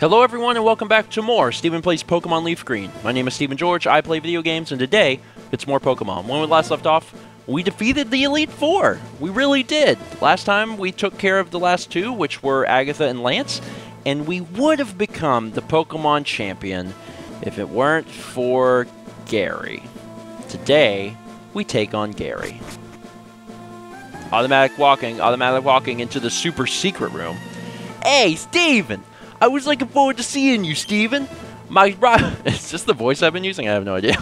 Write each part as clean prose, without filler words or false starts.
Hello everyone and welcome back to more Stephen Plays Pokemon LeafGreen. My name is Stephen George, I play video games, and today it's more Pokemon. When we last left off, we defeated the Elite Four. We really did. Last time we took care of the last two, which were Agatha and Lance, and we would have become the Pokemon champion if it weren't for Gary. Today, we take on Gary. Automatic walking into the super secret room. Hey, Steven! I was looking forward to seeing you, Steven. My rival... Is this the voice I've been using? I have no idea.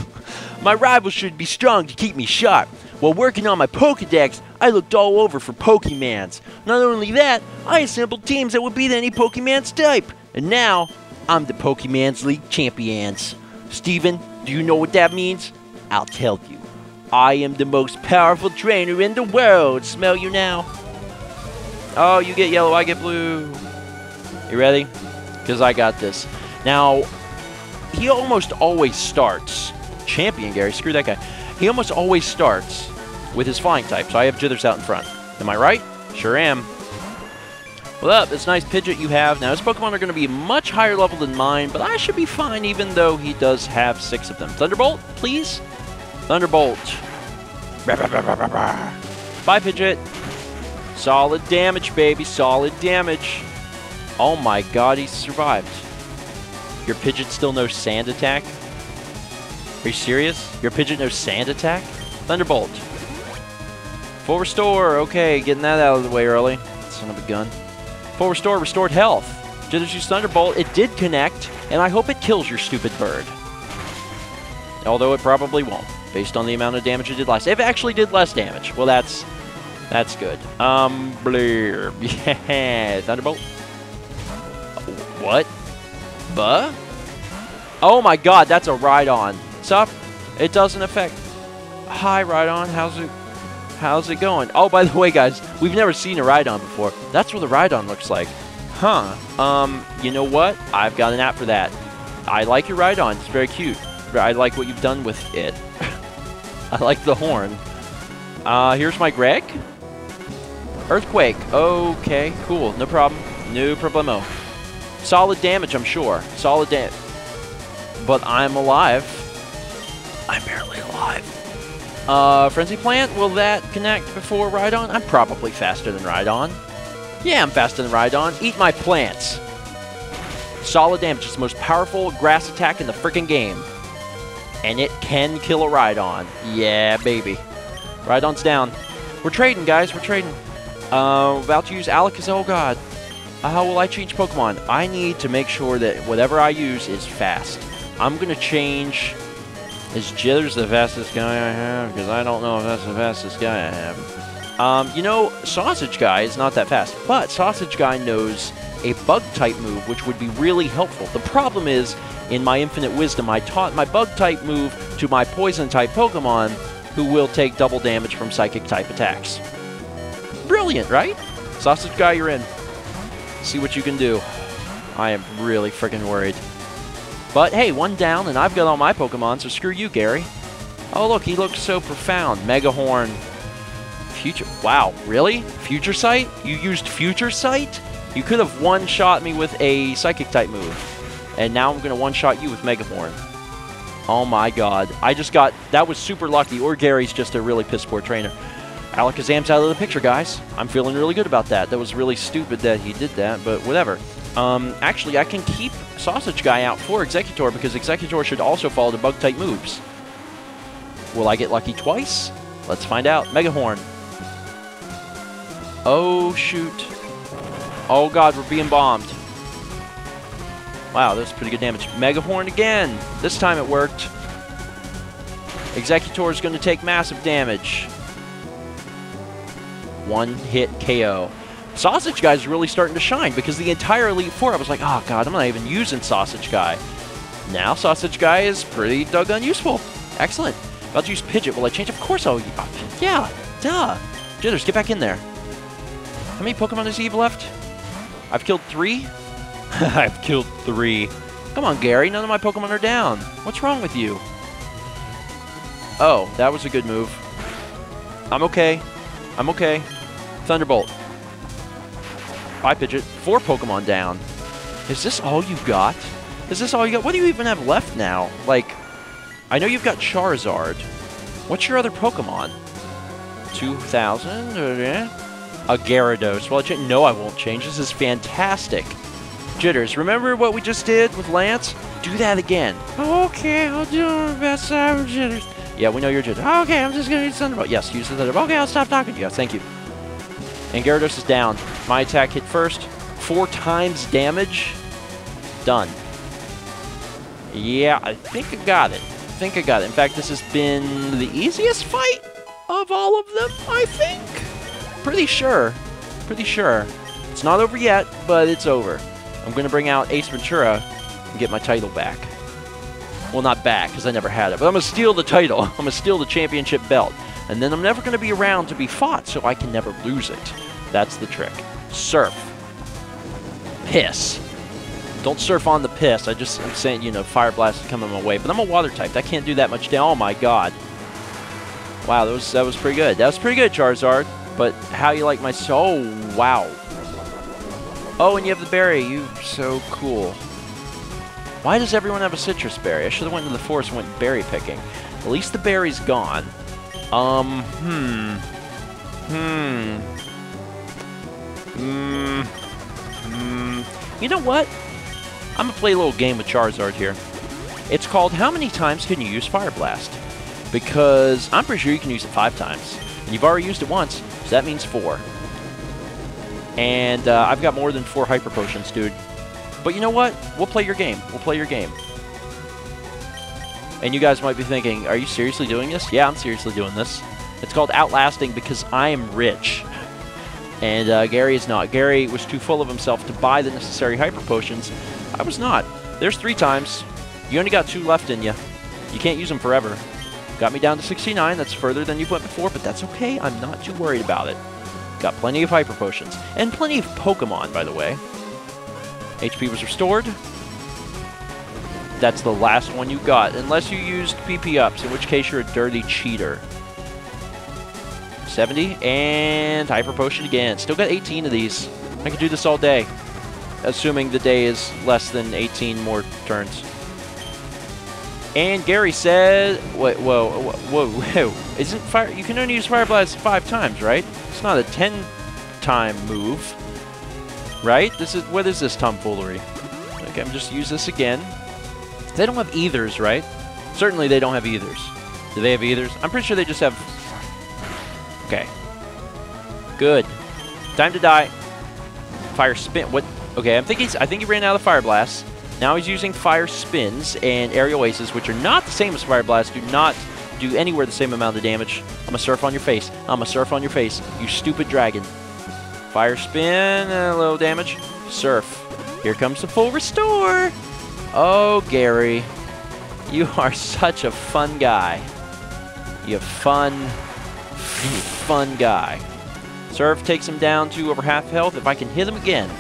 My rival should be strong to keep me sharp. While working on my Pokedex, I looked all over for Pokemons. Not only that, I assembled teams that would beat any Pokemon's type. And now, I'm the Pokemon's League Champions. Steven, do you know what that means? I'll tell you. I am the most powerful trainer in the world. Smell you now? Oh, you get yellow, I get blue. You ready? Because I got this. Now, he almost always starts, Champion Gary, screw that guy. He almost always starts with his flying type, so I have Jitters out in front. Am I right? Sure am. Well, up, this nice Pidgeot you have. Now, his Pokemon are going to be much higher level than mine, but I should be fine even though he does have 6 of them. Thunderbolt, please? Thunderbolt. Bye, Pidgeot. Solid damage, baby. Solid damage. Oh my god, he survived. Your Pidgeot still knows Sand Attack? Are you serious? Your Pidgeot knows Sand Attack? Thunderbolt. Full Restore. Okay, getting that out of the way early. Son of a gun. Full Restore, restored health. Jitters use Thunderbolt. It did connect, and I hope it kills your stupid bird. Although it probably won't, based on the amount of damage it did last. It actually did less damage. Well, that's good. Blur. Yeah, Thunderbolt. What? Buh? Oh my god, that's a Rhydon. Sup? It doesn't affect... Hi, Rhydon. How's it going? Oh, by the way, guys, we've never seen a Rhydon before. That's what the Rhydon looks like. Huh. You know what? I've got an app for that. I like your Rhydon. It's very cute. I like what you've done with it. I like the horn. Here's my Greg. Earthquake. Okay, cool. No problem. No problemo. Solid damage, I'm sure. Solid damage. But I'm alive. I'm barely alive. Frenzy Plant, will that connect before Rhydon? I'm probably faster than Rhydon. Yeah, I'm faster than Rhydon. Eat my plants. Solid damage. It's the most powerful grass attack in the freaking game. And it can kill a Rhydon. Yeah, baby. Rhydon's down. We're trading, guys. We're trading. About to use Alakazam. Oh, God. How will I change Pokemon? I need to make sure that whatever I use is fast. I'm going to change... Is Jitters the fastest guy I have? Because I don't know if that's the fastest guy I have. You know, Sausage Guy is not that fast. But Sausage Guy knows a Bug-type move, which would be really helpful. The problem is, in my infinite wisdom, I taught my Bug-type move to my Poison-type Pokemon, who will take double damage from Psychic-type attacks. Brilliant, right? Sausage Guy, you're in. See what you can do. I am really freaking worried. But hey, one down, and I've got all my Pokemon, so screw you, Gary. Oh, look, he looks so profound. Mega Horn. Future... Wow, really? Future Sight? You used Future Sight? You could have one-shot me with a Psychic-type move. And now I'm going to one-shot you with Mega Horn. Oh my god. I just got... That was super lucky, or Gary's just a really piss-poor trainer. Alakazam's out of the picture, guys. I'm feeling really good about that. That was really stupid that he did that, but whatever. Actually, I can keep Sausage Guy out for Executor because Executor should also follow the Bug-type moves. Will I get lucky twice? Let's find out. Mega Horn. Oh, shoot. Oh, God, we're being bombed. Wow, that's pretty good damage. Mega Horn again. This time it worked. Executor is going to take massive damage. One-hit KO. Sausage Guy's really starting to shine because the entire Elite Four, I was like, oh god, I'm not even using Sausage Guy. Now Sausage Guy is pretty doggone useful. Excellent. About to use Pidgeot. Will I change? Of course I'll... Yeah, duh. Jitters, get back in there. How many Pokemon does he have left? I've killed 3? I've killed 3. Come on, Gary. None of my Pokemon are down. What's wrong with you? Oh, that was a good move. I'm okay. I'm okay. Thunderbolt. Bye, Pidgeot. 4 Pokemon down. Is this all you got? Is this all you got? What do you even have left now? Like, I know you've got Charizard. What's your other Pokemon? 2,000? A Gyarados. Well, no, I won't change. This is fantastic. Jitters, remember what we just did with Lance? Do that again. Okay, I'll do my best. I'm Jitters. Yeah, we know you're Jitters. Okay, I'm just going to use Thunderbolt. Yes, use the Thunderbolt. Okay, I'll stop talking to you. Thank you. And Gyarados is down. My attack hit first. 4 times damage. Done. Yeah, I think I got it. In fact, this has been the easiest fight of all of them, I think. Pretty sure. It's not over yet, but it's over. I'm going to bring out Ace Ventura and get my title back. Well, not back, because I never had it, but I'm going to steal the title. I'm going to steal the championship belt. And then I'm never going to be around to be fought, so I can never lose it. That's the trick. Surf. Piss. Don't surf on the piss. I'm saying, you know, Fire Blast is coming my way. But I'm a water type. That can't do that much damage. Oh, my God. Wow, that was pretty good. That was pretty good, Charizard. But how you like my... Oh, wow. Oh, and you have the berry. You're so cool. Why does everyone have a citrus berry? I should have went to the forest and went berry picking. At least the berry's gone. You know what? I'm going to play a little game with Charizard here. It's called How Many Times Can You Use Fire Blast? Because I'm pretty sure you can use it 5 times. And you've already used it once, so that means 4. And I've got more than 4 Hyper Potions, dude. But you know what? We'll play your game. And you guys might be thinking, are you seriously doing this? Yeah, I'm seriously doing this. It's called Outlasting because I am rich. And Gary is not. Gary was too full of himself to buy the necessary Hyper Potions. I was not. There's 3 times. You only got 2 left in you. You can't use them forever. Got me down to 69. That's further than you went before, but that's okay. I'm not too worried about it. Got plenty of Hyper Potions. And plenty of Pokemon, by the way. HP was restored. That's the last one you got. Unless you used PP ups, in which case you're a dirty cheater. 70. And Hyper Potion again. Still got 18 of these. I could do this all day. Assuming the day is less than 18 more turns. And Gary said, whoa. Isn't fire? You can only use Fire Blast 5 times, right? It's not a 10-time move, right? What is this tomfoolery? Okay, I'm just use this again. They don't have ethers, right? Certainly they don't have ethers. Do they have ethers? I'm pretty sure they just have. Okay. Good. Time to die. Fire spin. What? Okay, I think he ran out of Fire Blast. Now he's using Fire Spins and Aerial Aces, which are not the same as Fire Blast. Do not do anywhere the same amount of damage. I'm going to surf on your face. You stupid dragon. Fire Spin, a little damage. Surf. Here comes the full restore. Oh, Gary. You are such a fun guy. You fun guy. Surf takes him down to over half health. If I can hit him again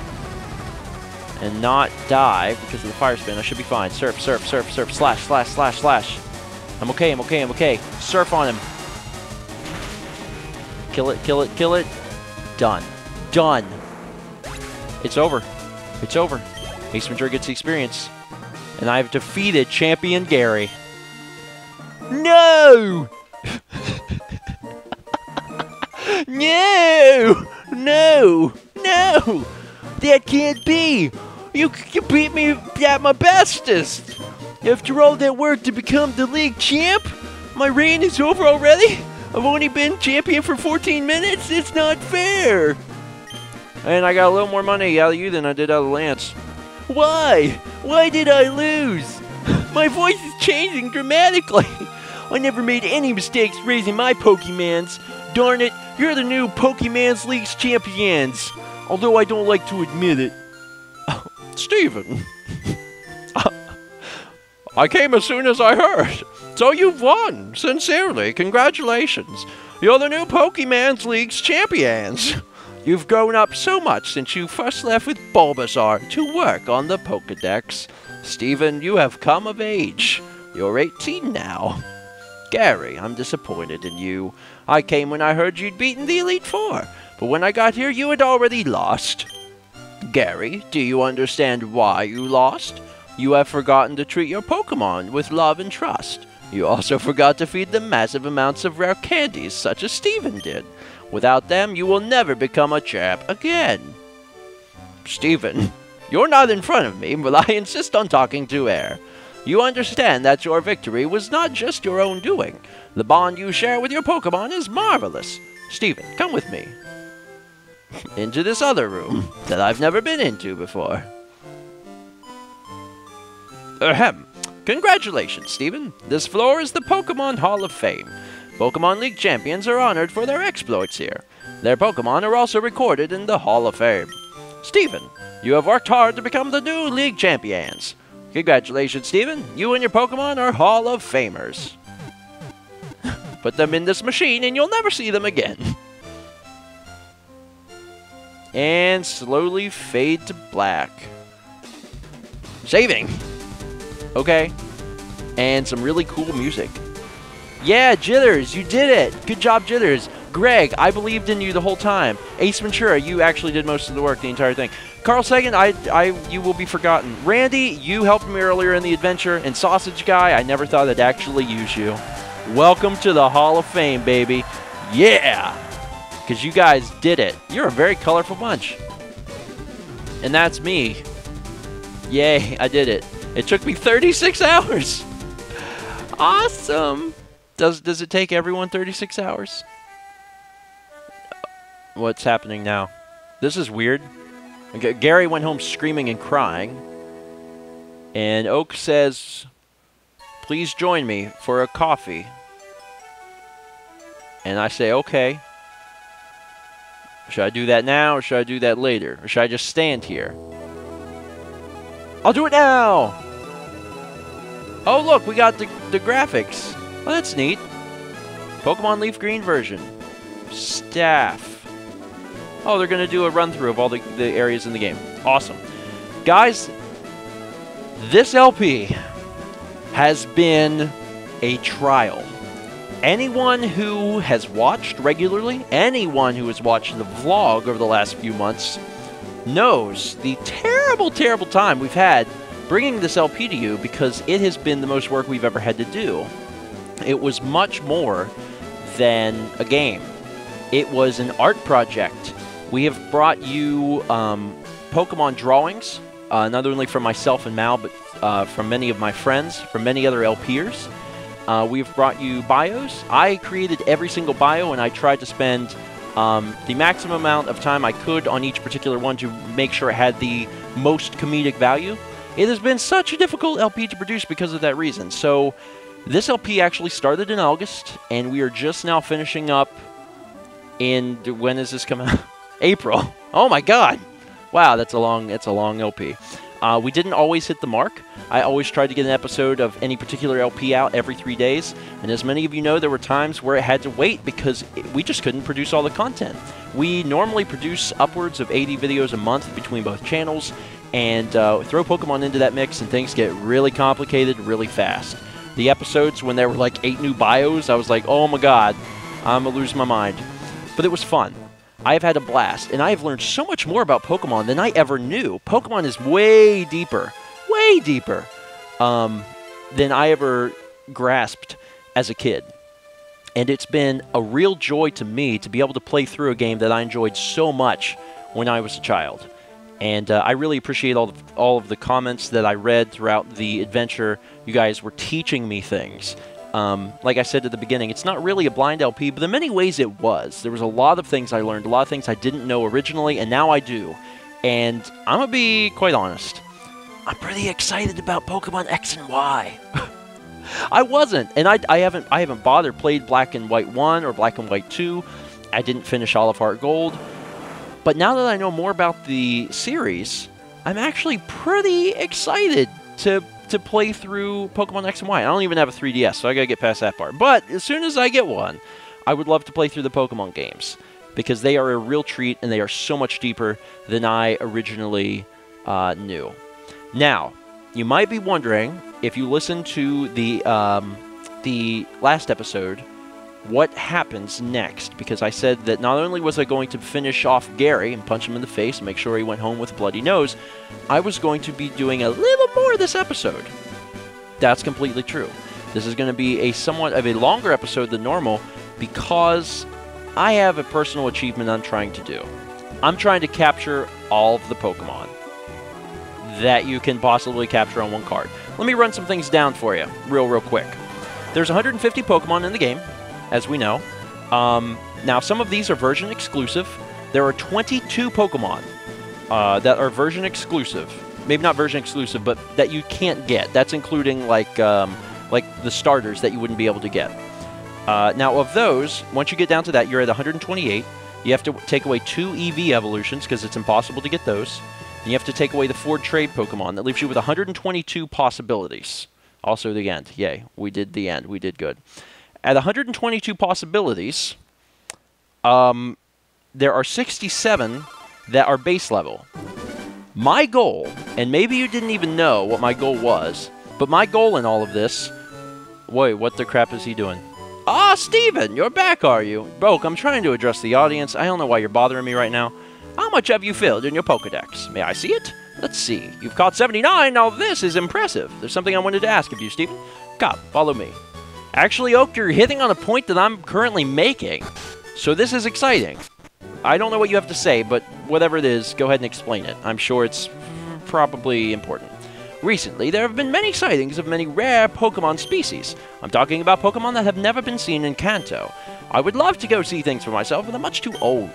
and not die because of the Fire Spin, I should be fine. Surf. Slash. I'm okay. Surf on him. Kill it. Done. It's over. Ace Ventura gets the experience. And I've defeated Champion Gary. No! No! That can't be! You beat me at my bestest! After all that work to become the league champ? My reign is over already? I've only been champion for 14 minutes? It's not fair! And I got a little more money out of you than I did out of Lance. Why? Why did I lose? My voice is changing dramatically. I never made any mistakes raising my Pokemons. Darn it, you're the new Pokemon League's champions. Although I don't like to admit it. Stephen. I came as soon as I heard. So you've won. Sincerely, congratulations. You're the new Pokemon League's champions. You've grown up so much since you first left with Bulbasaur to work on the Pokedex. Stephen, you have come of age. You're 18 now. Gary, I'm disappointed in you. I came when I heard you'd beaten the Elite Four, but when I got here, you had already lost. Gary, do you understand why you lost? You have forgotten to treat your Pokemon with love and trust. You also forgot to feed them massive amounts of rare candies, such as Stephen did. Without them, you will never become a champ again. Stephen, you're not in front of me, but I insist on talking to air. You understand that your victory was not just your own doing. The bond you share with your Pokemon is marvelous. Stephen, come with me. Into this other room that I've never been into before. Ahem. Congratulations, Stephen. This floor is the Pokemon Hall of Fame. Pokemon League champions are honored for their exploits here. Their Pokemon are also recorded in the Hall of Fame. Stephen, you have worked hard to become the new League champions. Congratulations, Stephen. You and your Pokemon are Hall of Famers. Put them in this machine and you'll never see them again. And slowly fade to black. Saving. Okay. And some really cool music. Yeah, Jitters, you did it. Good job, Jitters. Greg, I believed in you the whole time. Ace Ventura, you actually did most of the work, the entire thing. Carl Sagan, you will be forgotten. Randy, you helped me earlier in the adventure. And Sausage Guy, I never thought I'd actually use you. Welcome to the Hall of Fame, baby. Yeah! Because you guys did it. You're a very colorful bunch. And that's me. Yay, I did it. It took me 36 hours. Awesome. Does it take everyone 36 hours? What's happening now? This is weird. Okay, Gary went home screaming and crying. And Oak says, please join me for a coffee. And I say, okay. Should I do that now or should I do that later? Or should I just stand here? I'll do it now! Oh, look, we got the graphics. Well, that's neat. Pokemon LeafGreen version. Staff. Oh, they're going to do a run-through of all the areas in the game. Awesome. Guys, this LP has been a trial. Anyone who has watched regularly, anyone who has watched the vlog over the last few months, knows the terrible, terrible time we've had bringing this LP to you because it has been the most work we've ever had to do. It was much more than a game. It was an art project. We have brought you Pokemon drawings, not only from myself and Mal, but from many of my friends, from many other LPers. We've brought you bios. I created every single bio, and I tried to spend the maximum amount of time I could on each particular one to make sure it had the most comedic value. It has been such a difficult LP to produce because of that reason. So this LP actually started in August, and we are just now finishing up in, when is this coming out? April. Oh my god. Wow, that's a long LP. We didn't always hit the mark. I always tried to get an episode of any particular LP out every 3 days. And as many of you know, there were times where it had to wait because we just couldn't produce all the content. We normally produce upwards of 80 videos a month between both channels. And throw Pokemon into that mix and things get really complicated really fast. The episodes when there were like 8 new bios, I was like, oh my god, I'm going to lose my mind. But it was fun. I have had a blast, and I have learned so much more about Pokemon than I ever knew. Pokemon is way deeper than I ever grasped as a kid. And it's been a real joy to me to be able to play through a game that I enjoyed so much when I was a child. And I really appreciate all of the comments that I read throughout the adventure. You guys were teaching me things. Like I said at the beginning, it's not really a blind LP, but in many ways it was. There was a lot of things I learned, a lot of things I didn't know originally, and now I do. And I'm going to be quite honest. I'm pretty excited about Pokemon X and Y. I wasn't, and I haven't bothered played Black and White 1 or Black and White 2. I didn't finish Olive Heart Gold. But now that I know more about the series, I'm actually pretty excited to play through Pokemon X and Y. I don't even have a 3DS, so I gotta get past that part. But as soon as I get one, I would love to play through the Pokemon games because they are a real treat and they are so much deeper than I originally knew. Now, you might be wondering, if you listen to the last episode, what happens next, because I said that not only was I going to finish off Gary and punch him in the face and make sure he went home with a bloody nose, I was going to be doing a little more this episode. That's completely true. This is going to be a somewhat of a longer episode than normal because I have a personal achievement I'm trying to do. I'm trying to capture all of the Pokemon that you can possibly capture on one card. Let me run some things down for you real quick. There's 150 Pokemon in the game, as we know. Now, some of these are version exclusive. There are 22 Pokemon that are version exclusive. Maybe not version exclusive, but that you can't get. That's including like the starters that you wouldn't be able to get. Now, of those, once you get down to that, you're at 128. You have to take away 2 EV evolutions because it's impossible to get those. And you have to take away the 4 trade Pokemon. That leaves you with 122 possibilities. Also the end. Yay, we did the end. We did good. At 122 possibilities, there are 67 that are base level. My goal, and maybe you didn't even know what my goal was, but my goal in all of this... Wait, what the crap is he doing? Ah, Steven, you're back, are you? Broke, I'm trying to address the audience. I don't know why you're bothering me right now. How much have you filled in your Pokedex? May I see it? Let's see. You've caught 79. Now this is impressive. There's something I wanted to ask of you, Steven. Come, follow me. Actually, Oak, you're hitting on a point that I'm currently making. So this is exciting. I don't know what you have to say, but whatever it is, go ahead and explain it. I'm sure it's probably important. Recently, there have been many sightings of many rare Pokemon species. I'm talking about Pokemon that have never been seen in Kanto. I would love to go see things for myself, but I'm much too old.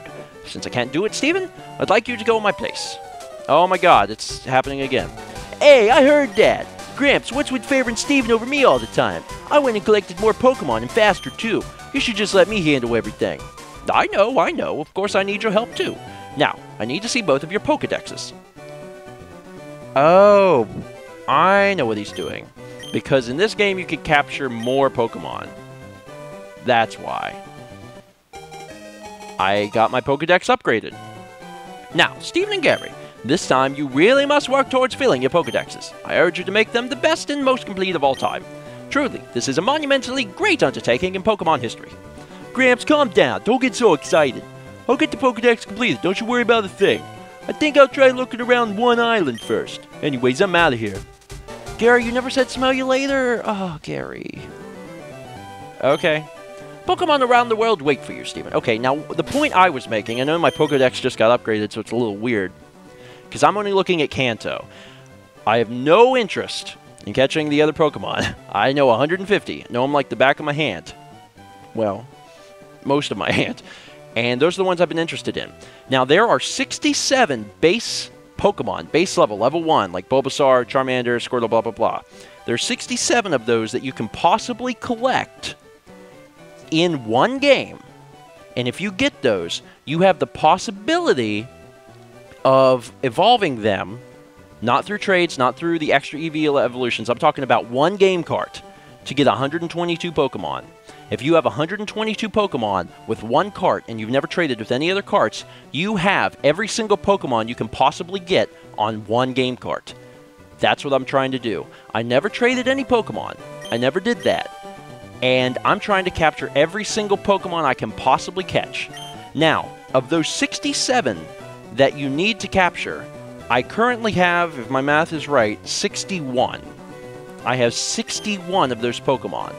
Since I can't do it, Steven, I'd like you to go in my place. Oh my god, it's happening again. Hey, I heard that. Gramps, what's with favoring Steven over me all the time? I went and collected more Pokemon and faster too. You should just let me handle everything. I know. Of course I need your help too. Now, I need to see both of your Pokedexes. Oh, I know what he's doing. Because in this game you can capture more Pokemon. That's why. I got my Pokedex upgraded. Now, Steven and Gary, this time you really must work towards filling your Pokedexes. I urge you to make them the best and most complete of all time. Truly, this is a monumentally great undertaking in Pokemon history. Gramps, calm down. Don't get so excited. I'll get the Pokedex completed. Don't you worry about a thing. I think I'll try looking around one island first. Anyways, I'm out of here. Gary, you never said smell you later? Oh, Gary. Okay. Pokemon around the world wait for you, Steven. Okay, now, the point I was making, I know my Pokedex just got upgraded, so it's a little weird. Because I'm only looking at Kanto. I have no interest in catching the other Pokemon. I know 150. I know them like the back of my hand. Well, most of my hand. And those are the ones I've been interested in. Now, there are 67 base Pokemon, base level, level 1, like Bulbasaur, Charmander, Squirtle, blah, blah, blah. There are 67 of those that you can possibly collect in one game. And if you get those, you have the possibility of evolving them, not through trades, not through the extra EV evolutions. I'm talking about one game cart to get 122 Pokemon. If you have 122 Pokemon with one cart and you've never traded with any other carts, you have every single Pokemon you can possibly get on one game cart. That's what I'm trying to do. I never traded any Pokemon. I never did that. And I'm trying to capture every single Pokemon I can possibly catch. Now, of those 67 that you need to capture, I currently have, if my math is right, 61. I have 61 of those Pokemon.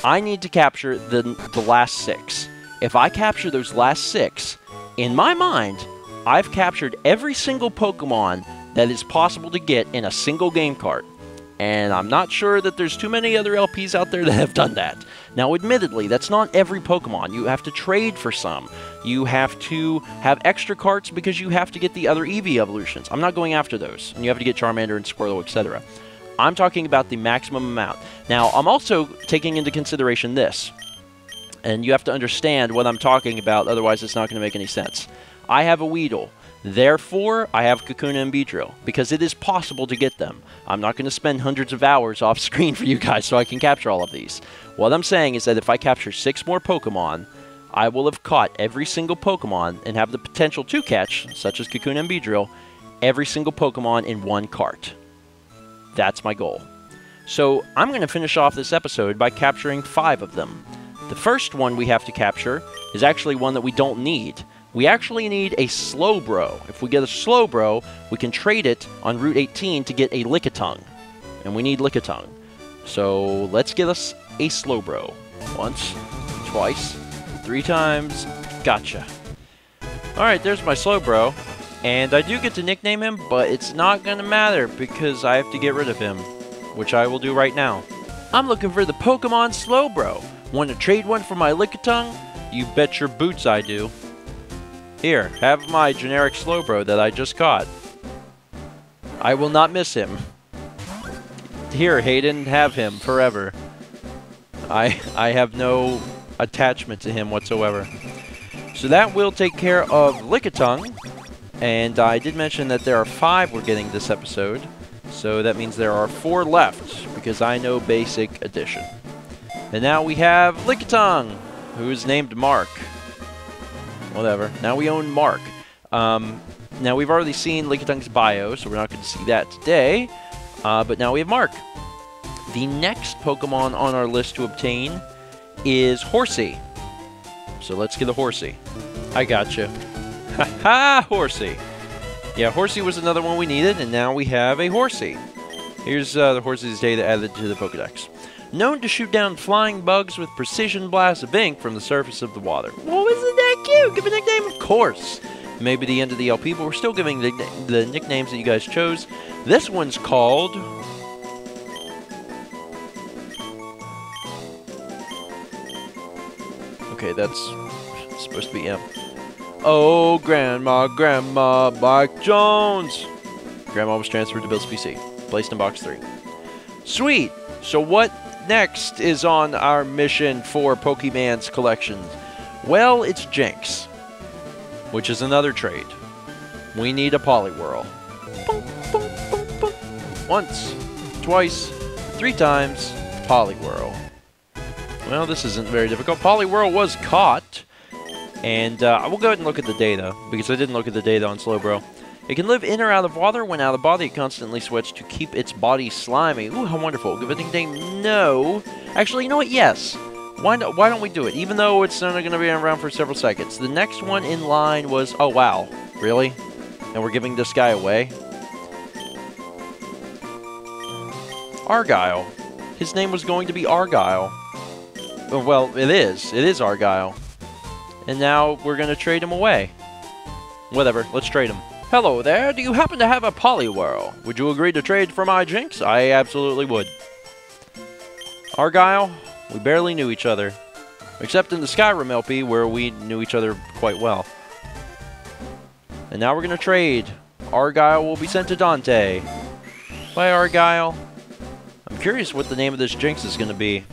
I need to capture the last 6. If I capture those last 6, in my mind, I've captured every single Pokemon that is possible to get in a single game cart. And I'm not sure that there's too many other LPs out there that have done that. Now, admittedly, that's not every Pokemon. You have to trade for some. You have to have extra carts because you have to get the other EV evolutions. I'm not going after those. And you have to get Charmander and Squirtle, etc. I'm talking about the maximum amount. Now, I'm also taking into consideration this. And you have to understand what I'm talking about, otherwise it's not going to make any sense. I have a Weedle. Therefore, I have Kakuna and Beedrill, because it is possible to get them. I'm not going to spend hundreds of hours off screen for you guys so I can capture all of these. What I'm saying is that if I capture 6 more Pokemon, I will have caught every single Pokemon and have the potential to catch, such as Kakuna and Beedrill, every single Pokemon in one cart. That's my goal. So I'm going to finish off this episode by capturing 5 of them. The first one we have to capture is actually one that we don't need. We actually need a Slowbro. If we get a Slowbro, we can trade it on Route 18 to get a Lickitung. And we need Lickitung. So let's get us a Slowbro. Once, twice, 3 times. Gotcha. Alright, there's my Slowbro. And I do get to nickname him, but it's not going to matter because I have to get rid of him, which I will do right now. I'm looking for the Pokemon Slowbro. Want to trade one for my Lickitung? You bet your boots I do. Here, have my generic Slowbro that I just caught. I will not miss him. Here, Hayden, have him forever. I have no attachment to him whatsoever. So that will take care of Lickitung. And I did mention that there are 5 we're getting this episode. So that means there are 4 left, because I know Basic Edition. And now we have Lickitung, who is named Mark. Whatever. Now we own Mark. Now we've already seen Lickitung's bio, so we're not going to see that today. But now we have Mark. The next Pokemon on our list to obtain is Horsey. So let's get a Horsey. I gotcha. Ha-ha, Horsey. Yeah, Horsey was another one we needed, and now we have a Horsey. Here's the Horsey's data added to the Pokedex. Known to shoot down flying bugs with precision blasts of ink from the surface of the water. Well, isn't that cute? Give a nickname, of course. Maybe the end of the LP, but we're still giving the nicknames that you guys chose. This one's called... Okay, that's supposed to be M. Oh, Grandma, Mike Jones! Grandma was transferred to Bill's PC. Placed in box 3. Sweet! So what next is on our mission for Pokemon's collections? Well, it's Jinx, which is another trade. We need a Poliwhirl. Once, twice, 3 times, Poliwhirl. Well, this isn't very difficult. Poliwhirl was caught, and I will go ahead and look at the data, because I didn't look at the data on Slowbro. It can live in or out of water. When out of body, it constantly sweats to keep its body slimy. Ooh, how wonderful. Give it a nickname? No. Actually, you know what? Yes. Why don't we do it? Even though it's only going to be around for several seconds. The next one in line was... Oh, wow. Really? And we're giving this guy away? Argyle. His name was going to be Argyle. Well, it is. It is Argyle. And now we're going to trade him away. Whatever. Let's trade him. Hello there, do you happen to have a Poliwhirl? Would you agree to trade for my Jinx? I absolutely would. Argyle, we barely knew each other. Except in the Skyrim LP, where we knew each other quite well. And now we're going to trade. Argyle will be sent to Dante. Bye, Argyle. I'm curious what the name of this Jinx is going to be.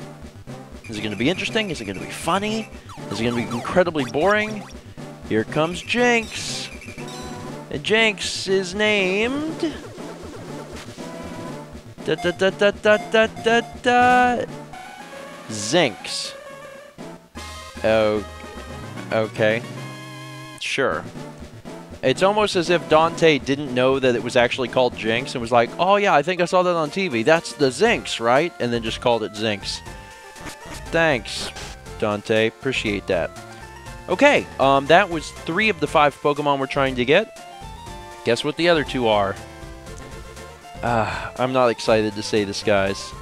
Is it going to be interesting? Is it going to be funny? Is it going to be incredibly boring? Here comes Jinx. And Jinx is named... Zinx. Oh, okay. Sure. It's almost as if Dante didn't know that it was actually called Jinx and was like, oh yeah, I think I saw that on TV. That's the Zinx, right? And then just called it Zinx. Thanks, Dante. Appreciate that. Okay, that was 3 of the 5 Pokemon we're trying to get. Guess what the other 2 are? I'm not excited to say this, guys.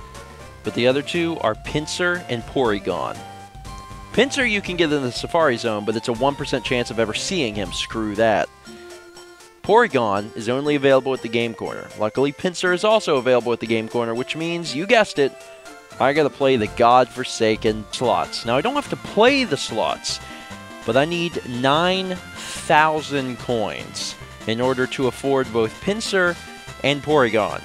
But the other 2 are Pinsir and Porygon. Pinsir you can get in the Safari Zone, but it's a 1% chance of ever seeing him. Screw that. Porygon is only available at the Game Corner. Luckily, Pinsir is also available at the Game Corner, which means, you guessed it, I gotta play the godforsaken slots. Now, I don't have to play the slots, but I need 9,000 coins in order to afford both Pinsir and Porygon.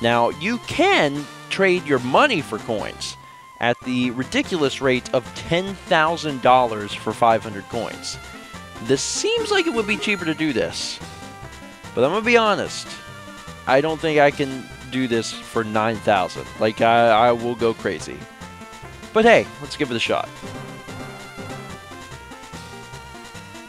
Now, you can trade your money for coins at the ridiculous rate of $10,000 for 500 coins. This seems like it would be cheaper to do this, but I'm going to be honest. I don't think I can do this for 9,000. Like, I will go crazy. But hey, let's give it a shot.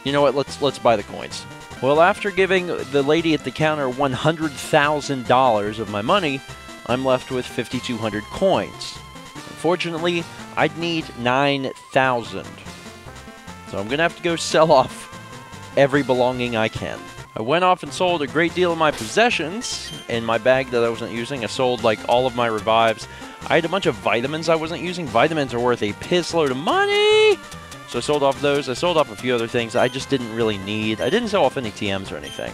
You know what? Let's buy the coins. Well, after giving the lady at the counter $100,000 of my money, I'm left with 5,200 coins. Unfortunately, I'd need 9,000. So I'm going to have to go sell off every belonging I can. I went off and sold a great deal of my possessions in my bag that I wasn't using. I sold like all of my revives. I had a bunch of vitamins I wasn't using. Vitamins are worth a piss load of money. So I sold off those. I sold off a few other things I just didn't really need. I didn't sell off any TMs or anything.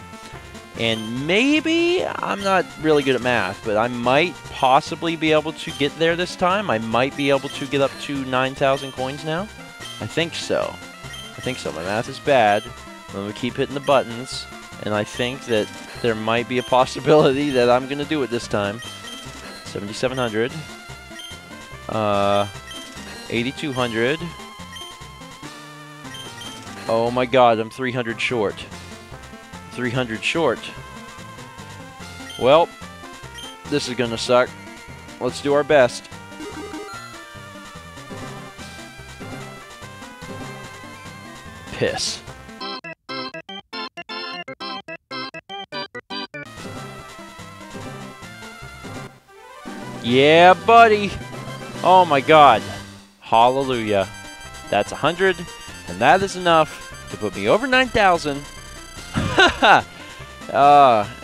And maybe, I'm not really good at math, but I might possibly be able to get there this time. I might be able to get up to 9,000 coins now. I think so. I think so. My math is bad. I'm going to keep hitting the buttons. And I think that there might be a possibility that I'm going to do it this time. 7,700. 8,200. Oh my god, I'm 300 short. 300 short. Well, this is going to suck. Let's do our best. Piss. Yeah, buddy. Oh my god. Hallelujah. That's 100, and that is enough to put me over 9,000.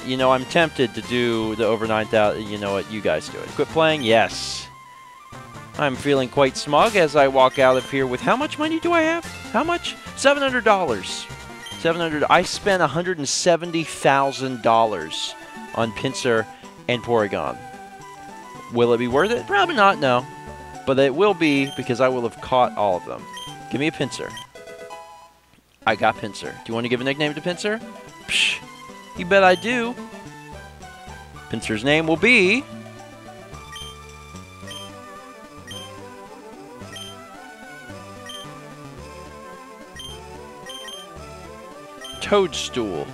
You know, I'm tempted to do the over 9,000. You know what? You guys do it. Quit playing? Yes. I'm feeling quite smug as I walk out of here with how much money do I have? How much? $700. $700. I spent $170,000 on Pinsir and Porygon. Will it be worth it? Probably not, no. But it will be because I will have caught all of them. Give me a Pinsir. I got Pinsir. Do you want to give a nickname to Pinsir? Psh, you bet I do. Pinsir's name will be... Toadstool.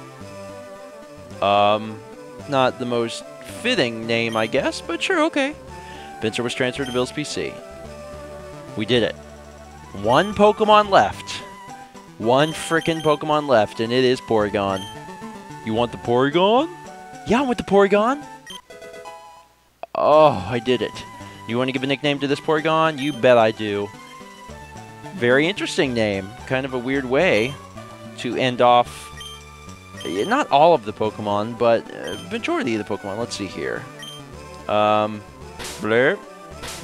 Not the most fitting name, I guess, but sure, okay. Pinsir was transferred to Bill's PC. We did it. One Pokemon left. One frickin' Pokemon left, and it is Porygon. You want the Porygon? Yeah, I want the Porygon. Oh, I did it. You want to give a nickname to this Porygon? You bet I do. Very interesting name. Kind of a weird way to end off... Not all of the Pokemon, but majority of the Pokemon. Let's see here. Blurb.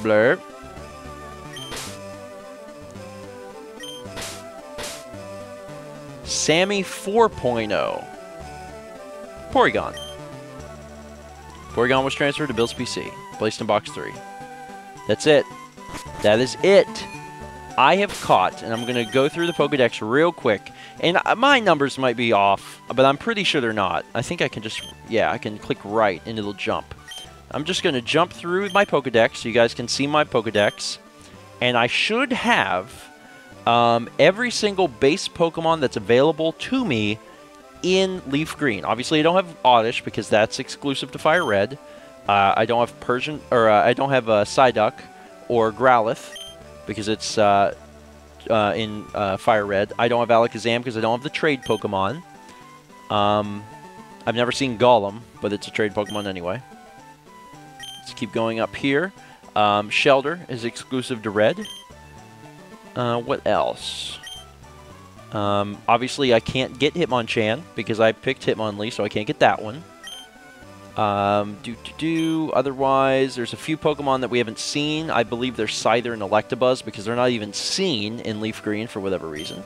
Blurb. Sammy 4.0. Porygon. Porygon was transferred to Bill's PC. Placed in box 3. That's it. That is it. I have caught, and I'm going to go through the Pokedex real quick. And my numbers might be off, but I'm pretty sure they're not. I think I can just, yeah, I can click right and it'll jump. I'm just going to jump through my Pokedex so you guys can see my Pokedex. And I should have every single base Pokemon that's available to me in LeafGreen. Obviously, I don't have Oddish because that's exclusive to Fire Red. I don't have Persian, or I don't have Psyduck or Growlithe because it's in Fire Red. I don't have Alakazam because I don't have the trade Pokemon. I've never seen Golem, but it's a trade Pokemon anyway. Let's keep going up here. Shelter is exclusive to Red. What else? Obviously, I can't get Hitmonchan because I picked Hitmonlee, so I can't get that one. Otherwise, there's a few Pokemon that we haven't seen. I believe they're Scyther and Electabuzz because they're not even seen in LeafGreen for whatever reason.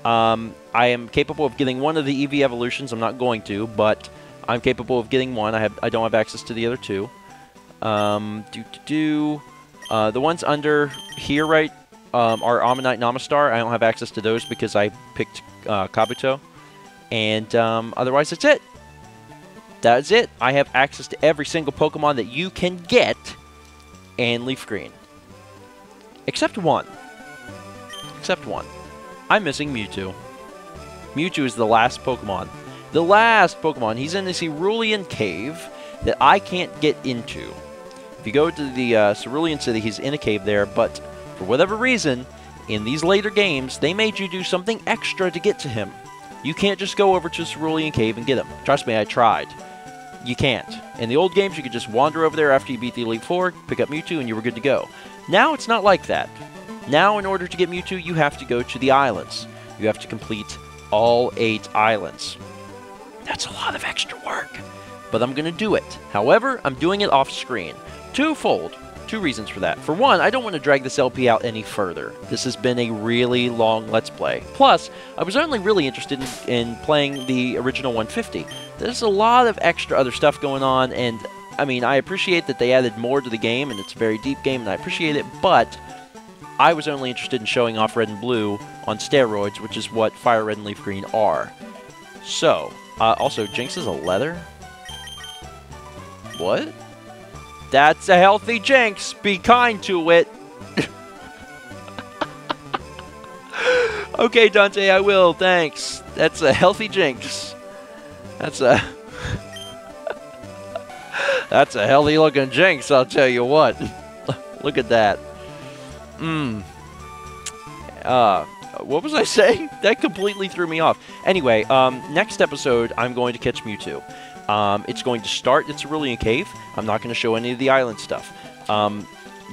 I am capable of getting one of the EV evolutions. I'm not going to, but I'm capable of getting one. I don't have access to the other two. The ones under here, right, are Ammonite and Amistar. I don't have access to those because I picked Kabuto. And otherwise, that's it. That's it. I have access to every single Pokemon that you can get in LeafGreen. Except one. Except one. I'm missing Mewtwo. Mewtwo is the last Pokemon. The last Pokemon. He's in this Cerulean cave that I can't get into. If you go to the Cerulean City, he's in a cave there, but for whatever reason, in these later games, they made you do something extra to get to him. You can't just go over to Cerulean Cave and get him. Trust me, I tried. You can't. In the old games, you could just wander over there after you beat the Elite Four, pick up Mewtwo, and you were good to go. Now it's not like that. Now, in order to get Mewtwo, you have to go to the islands. You have to complete all 8 islands. That's a lot of extra work, but I'm going to do it. However, I'm doing it off screen. Twofold. 2 reasons for that. For one, I don't want to drag this LP out any further. This has been a really long Let's Play. Plus, I was only really interested in playing the original 150. There's a lot of extra other stuff going on, and I mean, I appreciate that they added more to the game, and it's a very deep game, and I appreciate it, but I was only interested in showing off Red and Blue on steroids, which is what Fire Red and Leaf Green are. So, also, Jinx is a leather? What? That's a healthy Jinx! Be kind to it! Okay, Dante, I will, thanks. That's a healthy Jinx. That's a... That's a healthy looking Jinx, I'll tell you what. Look at that. What was I saying? That completely threw me off. Anyway, next episode, I'm going to catch Mewtwo. It's going to start at Cerulean Cave. I'm not going to show any of the island stuff.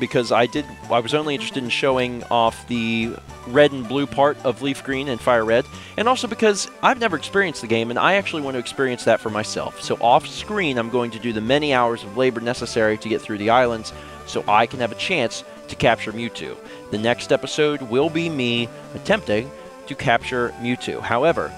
Because I was only interested in showing off the red and blue part of Leaf Green and Fire Red, and also because I've never experienced the game, and I actually want to experience that for myself. So off screen, I'm going to do the many hours of labor necessary to get through the islands, so I can have a chance to capture Mewtwo. The next episode will be me attempting to capture Mewtwo. However,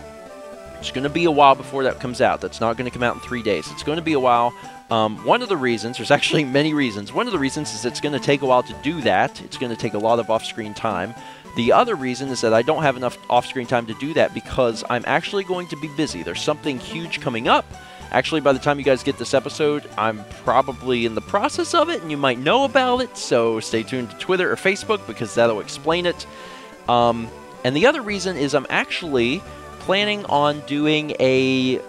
it's going to be a while before that comes out. That's not going to come out in 3 days. It's going to be a while. One of the reasons, there's actually many reasons. One of the reasons is it's going to take a while to do that. It's going to take a lot of off-screen time. The other reason is that I don't have enough off-screen time to do that because I'm actually going to be busy. There's something huge coming up. Actually, by the time you guys get this episode, I'm probably in the process of it, and you might know about it, so stay tuned to Twitter or Facebook because that'll explain it. And the other reason is I'm actually planning on doing a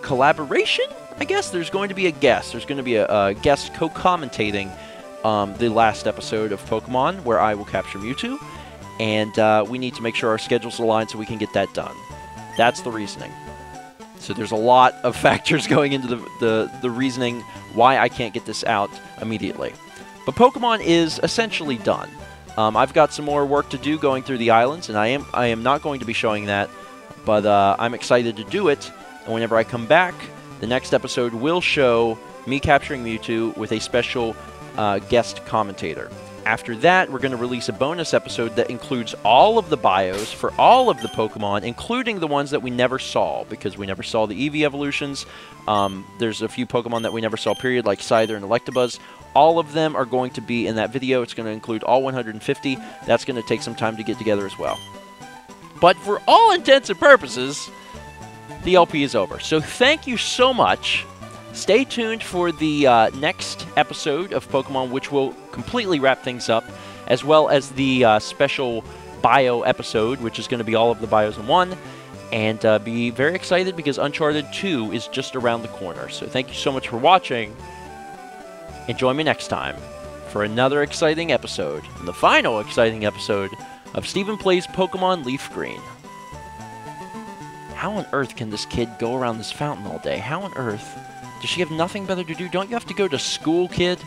collaboration, I guess. There's going to be a guest. There's going to be a guest co-commentating the last episode of Pokemon, where I will capture Mewtwo, and we need to make sure our schedules align so we can get that done. That's the reasoning. So there's a lot of factors going into the reasoning why I can't get this out immediately. But Pokemon is essentially done. I've got some more work to do going through the islands, and I am not going to be showing that, but I'm excited to do it. And whenever I come back, the next episode will show me capturing Mewtwo with a special guest commentator. After that, we're going to release a bonus episode that includes all of the bios for all of the Pokemon, including the ones that we never saw, because we never saw the Eevee evolutions. There's a few Pokemon that we never saw, period, like Scyther and Electabuzz. All of them are going to be in that video. It's going to include all 150. That's going to take some time to get together as well. But for all intents and purposes, the LP is over. So thank you so much. Stay tuned for the next episode of Pokemon, which will completely wrap things up, as well as the special bio episode, which is going to be all of the bios in one. And be very excited because Uncharted 2 is just around the corner. So thank you so much for watching. And join me next time for another exciting episode, and the final exciting episode of StephenPlays Pokemon Leaf Green. How on earth can this kid go around this fountain all day? How on earth? Does she have nothing better to do? Don't you have to go to school, kid?